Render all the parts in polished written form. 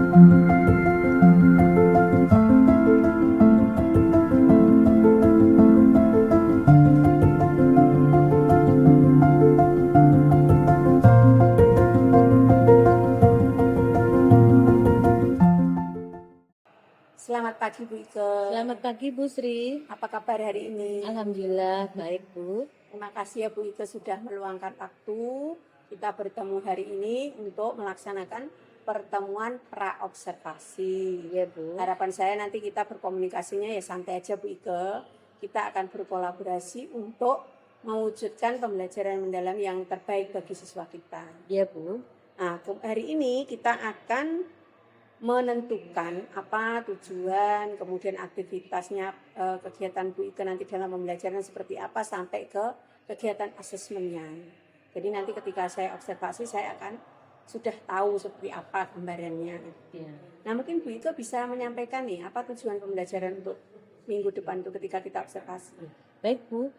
Selamat pagi Bu Ike. Selamat pagi Bu Sri. Apa kabar hari ini? Alhamdulillah baik Bu. Terima kasih ya Bu Ike sudah meluangkan waktu kita bertemu hari ini untuk melaksanakan pertemuan pra-observasi. Ya Bu. Harapan saya nanti kita berkomunikasinya ya santai aja Bu Ike. Kita akan berkolaborasi untuk mewujudkan pembelajaran mendalam yang terbaik bagi siswa kita. Ya Bu. Nah, hari ini kita akan menentukan apa tujuan, kemudian aktivitasnya, kegiatan Bu Ike nanti dalam pembelajaran seperti apa sampai ke kegiatan asesmennya. Jadi nanti ketika saya observasi saya akan sudah tahu seperti apa gambarannya. Ya. Nah mungkin Bu Ike bisa menyampaikan nih apa tujuan pembelajaran untuk minggu depan itu ketika kita observasi. Baik Bu.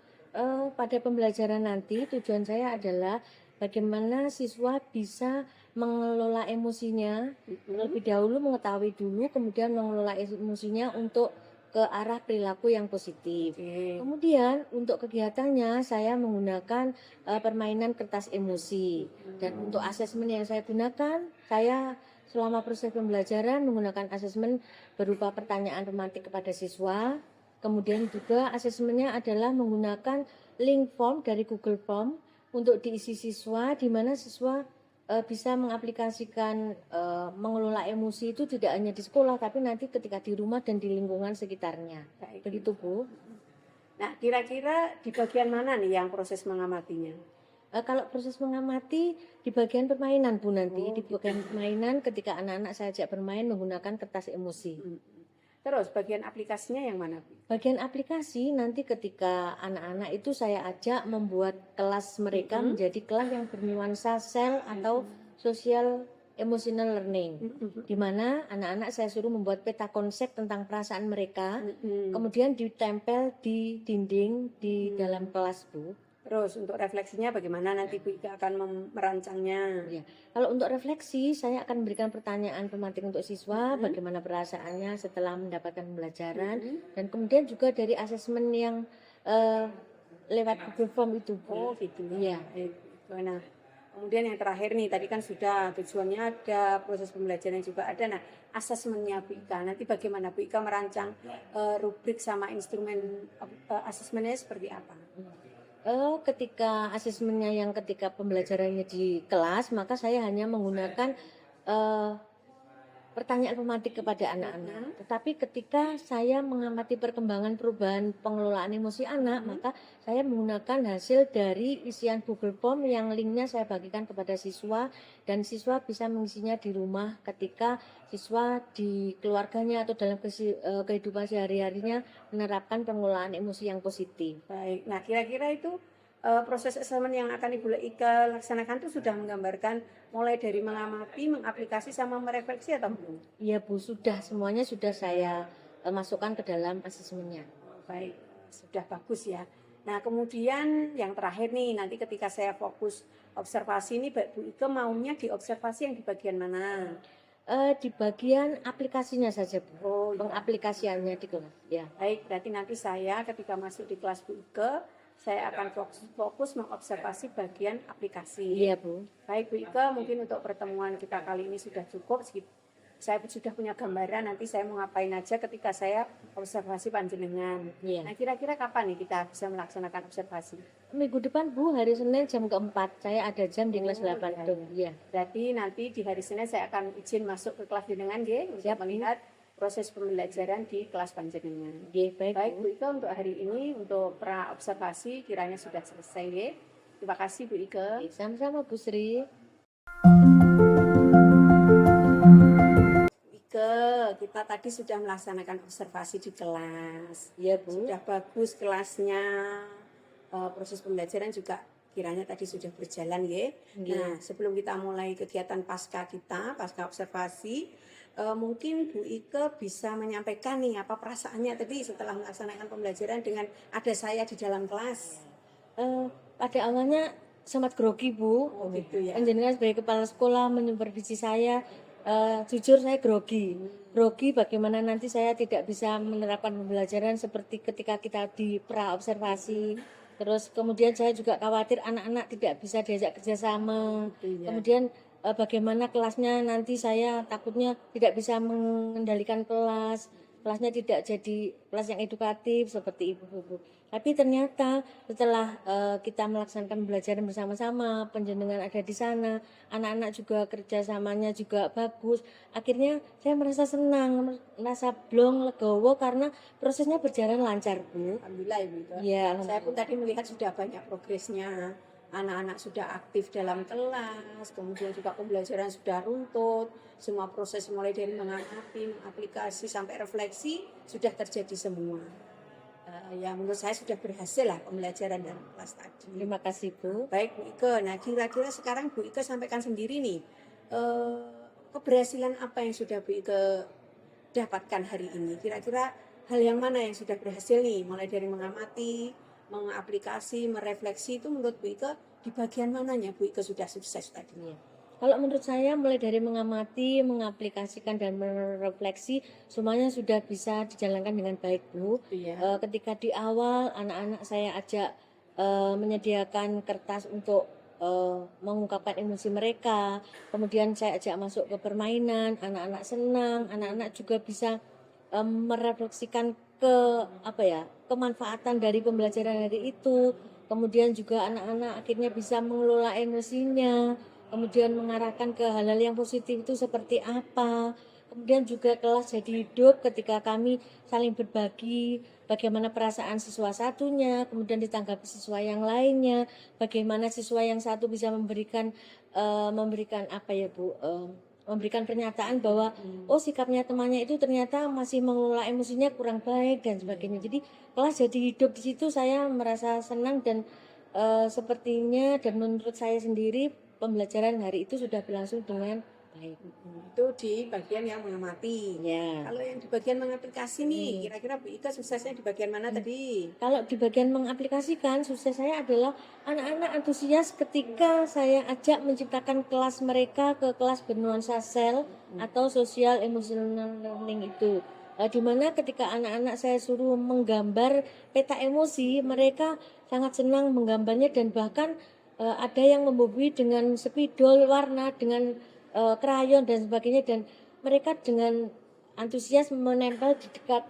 Pada pembelajaran nanti tujuan saya adalah bagaimana siswa bisa mengelola emosinya, lebih dahulu mengetahui dulu, kemudian mengelola emosinya untuk ke arah perilaku yang positif. Kemudian untuk kegiatannya saya menggunakan permainan kertas emosi. Dan untuk asesmen yang saya gunakan, saya selama proses pembelajaran menggunakan asesmen berupa pertanyaan pemantik kepada siswa. Kemudian juga asesmennya adalah menggunakan link form dari Google Form untuk diisi siswa, di mana siswa bisa mengaplikasikan mengelola emosi itu tidak hanya di sekolah, tapi nanti ketika di rumah dan di lingkungan sekitarnya. Baik. Begitu Bu. Nah kira-kira di bagian mana nih yang proses mengamatinya? Kalau proses mengamati di bagian permainan Bu nanti, di bagian permainan ketika anak-anak saya ajak bermain menggunakan kertas emosi. Terus bagian aplikasinya yang mana Bu? Bagian aplikasi nanti ketika anak-anak itu saya ajak membuat kelas mereka menjadi kelas yang bernuansa sel atau social emotional learning, di mana anak-anak saya suruh membuat peta konsep tentang perasaan mereka, kemudian ditempel di dinding di dalam kelas Bu. Terus untuk refleksinya bagaimana nanti Bu Ike akan merancangnya? Ya. Kalau untuk refleksi, saya akan memberikan pertanyaan pemantik untuk siswa, bagaimana perasaannya setelah mendapatkan pembelajaran, dan kemudian juga dari asesmen yang lewat Google Form itu. Oh gitu ya. Nah, kemudian yang terakhir nih, tadi kan sudah tujuannya ada, proses pembelajaran juga ada. Nah, asesmennya Bu Ike, nanti bagaimana Bu Ike merancang rubrik sama instrumen asesmennya seperti apa? Ketika asesmennya yang ketika pembelajarannya di kelas, maka saya hanya menggunakan pertanyaan pemantik kepada anak-anak. Tetapi ketika saya mengamati perkembangan perubahan pengelolaan emosi anak, maka saya menggunakan hasil dari isian Google Form yang linknya saya bagikan kepada siswa, dan siswa bisa mengisinya di rumah ketika siswa di keluarganya atau dalam kehidupan sehari-harinya menerapkan pengelolaan emosi yang positif. Baik, nah kira-kira itu proses asesmen yang akan Ibu Ike laksanakan itu sudah menggambarkan mulai dari mengamati, mengaplikasi, sama merefleksi atau belum? Iya Bu, sudah, semuanya sudah saya masukkan ke dalam asesmennya. Baik, sudah bagus ya. Nah kemudian yang terakhir nih, nanti ketika saya fokus observasi ini Bu Ike maunya diobservasi yang di bagian mana? Di bagian aplikasinya saja Bu, Oh, pengaplikasiannya di kelas. Ya. Baik, berarti nanti saya ketika masuk di kelas Bu Ike, saya akan fokus mengobservasi bagian aplikasi. Iya Bu. Baik Bu Ike, mungkin untuk pertemuan kita kali ini sudah cukup. Saya sudah punya gambaran nanti saya mau ngapain aja ketika saya observasi panjenengan. Iya. Nah kira-kira kapan nih kita bisa melaksanakan observasi? Minggu depan Bu, hari Senin jam keempat, saya ada jam di kelas 8 tuh. Iya. Berarti nanti di hari Senin saya akan izin masuk ke kelas jenengan nggih, untuk melihat proses pembelajaran di kelas panjenengan. Baik Bu Ike, untuk hari ini untuk pra observasi kiranya sudah selesai nggih. Terima kasih Bu Ike. Sama-sama Bu Sri. Ike, kita tadi sudah melaksanakan observasi di kelas. Iya Bu. Sudah bagus kelasnya. Proses pembelajaran juga kiranya tadi sudah berjalan ya. Nah, sebelum kita mulai kegiatan pasca observasi, mungkin Bu Ike bisa menyampaikan nih apa perasaannya tadi setelah melaksanakan pembelajaran dengan ada saya di dalam kelas. Pada awalnya sangat grogi Bu. Oh gitu ya. Panjenengan sebagai kepala sekolah menyupervisi saya, Jujur saya grogi bagaimana nanti saya tidak bisa menerapkan pembelajaran seperti ketika kita di pra observasi. Terus kemudian saya juga khawatir anak-anak tidak bisa diajak kerjasama. Gitu ya. Kemudian bagaimana kelasnya nanti saya takutnya tidak bisa mengendalikan kelasnya tidak jadi kelas yang edukatif seperti ibu-ibu. Tapi ternyata setelah kita melaksanakan pembelajaran bersama-sama, penjenengan ada di sana, anak-anak juga kerjasamanya juga bagus. Akhirnya saya merasa senang, merasa blong, legowo karena prosesnya berjalan lancar, Bu. Alhamdulillah Ibu Ika. Ya, Saya pun tadi melihat sudah banyak progresnya. Anak-anak sudah aktif dalam kelas, kemudian juga pembelajaran sudah runtut, semua proses mulai dari mengamati, aplikasi sampai refleksi sudah terjadi semua. Ya menurut saya sudah berhasil lah pembelajaran dalam kelas tadi. terima kasih, Bu. Baik Bu Ike, nah kira-kira sekarang Bu Ike sampaikan sendiri nih, keberhasilan apa yang sudah Bu Ike dapatkan hari ini? Kira-kira hal yang mana yang sudah berhasil nih, mulai dari mengamati, mengaplikasi, merefleksi, itu menurut Bu Ike di bagian mananya Bu Ike sudah sukses tadi? Iya. Kalau menurut saya mulai dari mengamati, mengaplikasikan dan merefleksi semuanya sudah bisa dijalankan dengan baik, Bu. Iya. Ketika di awal anak-anak saya ajak menyediakan kertas untuk mengungkapkan emosi mereka, kemudian saya ajak masuk ke permainan, anak-anak senang, anak-anak juga bisa merefleksikan ke apa ya, kemanfaatan dari pembelajaran hari itu. Kemudian juga anak-anak akhirnya bisa mengelola emosinya, kemudian mengarahkan ke hal-hal yang positif itu seperti apa. Kemudian juga kelas jadi hidup ketika kami saling berbagi bagaimana perasaan siswa satunya, kemudian ditanggapi siswa yang lainnya, bagaimana siswa yang satu bisa memberikan apa ya Bu, memberikan pernyataan bahwa oh sikapnya temannya itu ternyata masih mengelola emosinya kurang baik dan sebagainya. Jadi kelas jadi hidup di situ saya merasa senang dan sepertinya dan menurut saya sendiri pembelajaran hari itu sudah berlangsung dengan baik. Itu di bagian yang mengamati. Ya. Kalau yang di bagian mengaplikasi nih, kira-kira Bu Ika suksesnya di bagian mana tadi? Kalau di bagian mengaplikasikan, sukses saya adalah anak-anak antusias ketika saya ajak menciptakan kelas mereka ke kelas bernuansa sel atau social emotional learning itu. Di mana ketika anak-anak saya suruh menggambar peta emosi, mereka sangat senang menggambarnya dan bahkan ada yang membobi dengan spidol warna, dengan krayon dan sebagainya dan mereka dengan antusias menempel di dekat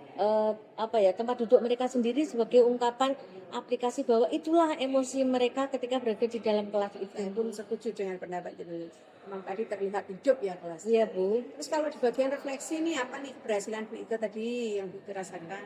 tempat duduk mereka sendiri sebagai ungkapan aplikasi bahwa itulah emosi mereka ketika berada di dalam kelas itu. Saya pun setuju dengan pendapat itu. Memang tadi terlihat hidup ya kelas. Iya, Bu. Terus kalau di bagian refleksi nih apa nih keberhasilan Bu Ika tadi yang Bu Ika rasakan?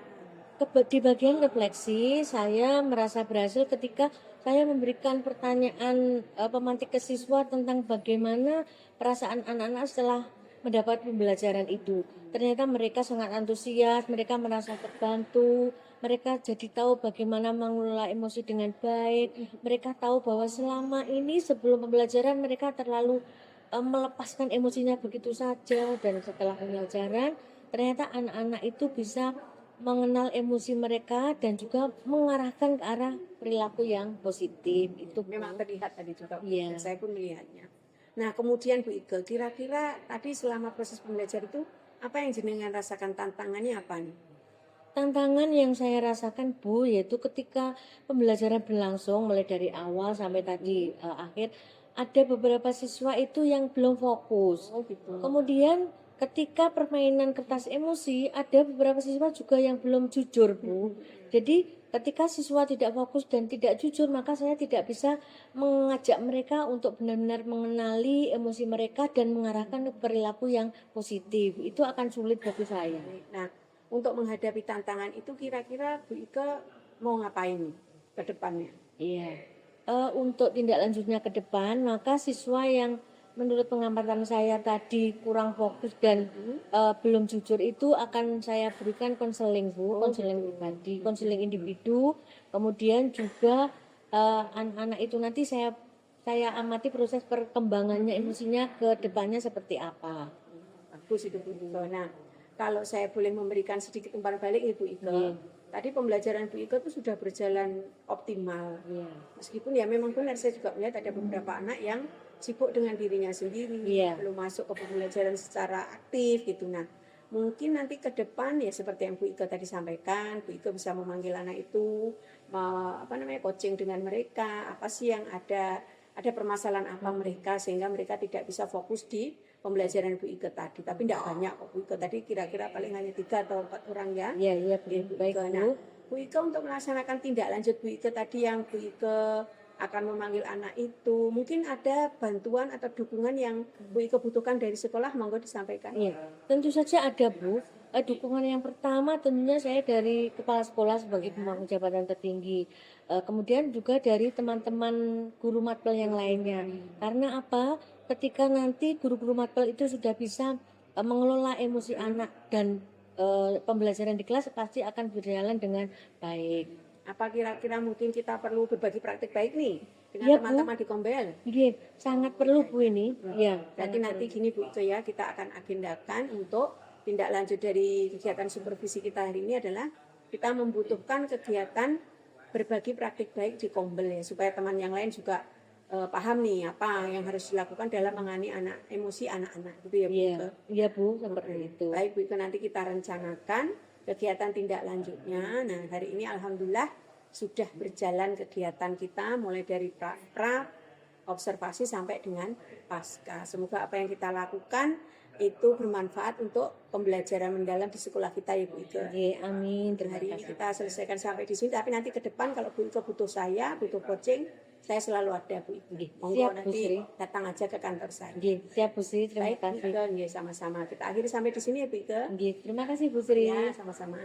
Di bagian refleksi, saya merasa berhasil ketika saya memberikan pertanyaan pemantik ke siswa tentang bagaimana perasaan anak-anak setelah mendapat pembelajaran itu. Ternyata mereka sangat antusias, mereka merasa terbantu, mereka jadi tahu bagaimana mengelola emosi dengan baik. Mereka tahu bahwa selama ini sebelum pembelajaran mereka terlalu melepaskan emosinya begitu saja dan setelah pembelajaran ternyata anak-anak itu bisa mengenal emosi mereka dan juga mengarahkan ke arah perilaku yang positif. Itu Memang terlihat tadi juga. Iya. Saya pun melihatnya. Nah kemudian Bu Ika, kira-kira tadi selama proses pembelajaran itu apa yang jenengan rasakan tantangannya apa nih? tantangan yang saya rasakan Bu yaitu ketika pembelajaran berlangsung mulai dari awal sampai tadi akhir ada beberapa siswa itu yang belum fokus. Oh gitu. Kemudian ketika permainan kertas emosi ada beberapa siswa juga yang belum jujur Bu. Jadi ketika siswa tidak fokus dan tidak jujur maka saya tidak bisa mengajak mereka untuk benar-benar mengenali emosi mereka dan mengarahkan ke perilaku yang positif. Itu akan sulit bagi saya. Nah untuk menghadapi tantangan itu kira-kira Bu Ika mau ngapain ke depannya? Iya. Untuk tindak lanjutnya ke depan, maka siswa yang menurut pengamatan saya tadi kurang fokus dan belum jujur itu akan saya berikan konseling Bu, konseling pribadi, konseling individu. Kemudian juga anak-anak itu nanti saya amati proses perkembangannya emosinya ke depannya seperti apa. Bagus itu Bu Ika. Nah kalau saya boleh memberikan sedikit umpan balik Ibu Ika. Tadi pembelajaran Bu Ika itu sudah berjalan optimal. Iya. Meskipun ya memang benar saya juga melihat ada beberapa anak yang sibuk dengan dirinya sendiri, Iya. belum masuk ke pembelajaran secara aktif gitu. Nah, mungkin nanti ke depan ya seperti yang Bu Ike tadi sampaikan, Bu Ike bisa memanggil anak itu, coaching dengan mereka, apa sih yang ada permasalahan apa mereka sehingga mereka tidak bisa fokus di pembelajaran Bu Ike tadi. Tapi tidak banyak kok Bu Ike tadi, kira-kira paling hanya 3 atau 4 orang ya. Iya, iya, Bu. Bu Baik, Ike. Bu. Nah, Bu Ike untuk melaksanakan tindak lanjut Bu Ike tadi yang Bu Ike akan memanggil anak itu, mungkin ada bantuan atau dukungan yang Bu Ike butuhkan dari sekolah, monggo disampaikan. Iya, tentu saja ada, Bu. Dukungan yang pertama tentunya saya dari kepala sekolah sebagai pemangku jabatan tertinggi. Kemudian juga dari teman-teman guru matpel yang lainnya. Karena apa? Ketika nanti guru-guru matpel itu sudah bisa mengelola emosi anak dan pembelajaran di kelas pasti akan berjalan dengan baik. Apa kira-kira mungkin kita perlu berbagi praktik baik nih dengan Iya, Bu. teman-teman di Kombel? Iya, sangat perlu, Bu, ini. Iya, Berarti nanti gini Bu Ike ya, kita akan agendakan untuk tindak lanjut dari kegiatan supervisi kita hari ini adalah kita membutuhkan kegiatan berbagi praktik baik di Kombel ya, supaya teman yang lain juga paham nih apa yang harus dilakukan dalam menangani emosi anak-anak gitu ya Bu iya, Ike. iya, Bu, seperti itu. Baik Bu Ike, nanti kita rencanakan kegiatan tindak lanjutnya. Nah, hari ini alhamdulillah sudah berjalan kegiatan kita mulai dari pra observasi sampai dengan pasca. Semoga apa yang kita lakukan itu bermanfaat untuk pembelajaran mendalam di sekolah kita ya Bu Ike. Oke, amin. Terima Hari ini kasih. kita selesaikan sampai di sini, tapi nanti ke depan kalau Bu Ike butuh saya, butuh coaching, saya selalu ada Bu Ike. Nggih, Monggo siap, Bu nanti Sri. datang aja ke kantor saya. Nggih, siap, Bu Sri. Terima Baik Bu kasih. Ike, nggih, sama-sama. Kita akhiri sampai di sini ya Bu Ike. Nggih, terima kasih, Bu Sri. Ya, sama-sama.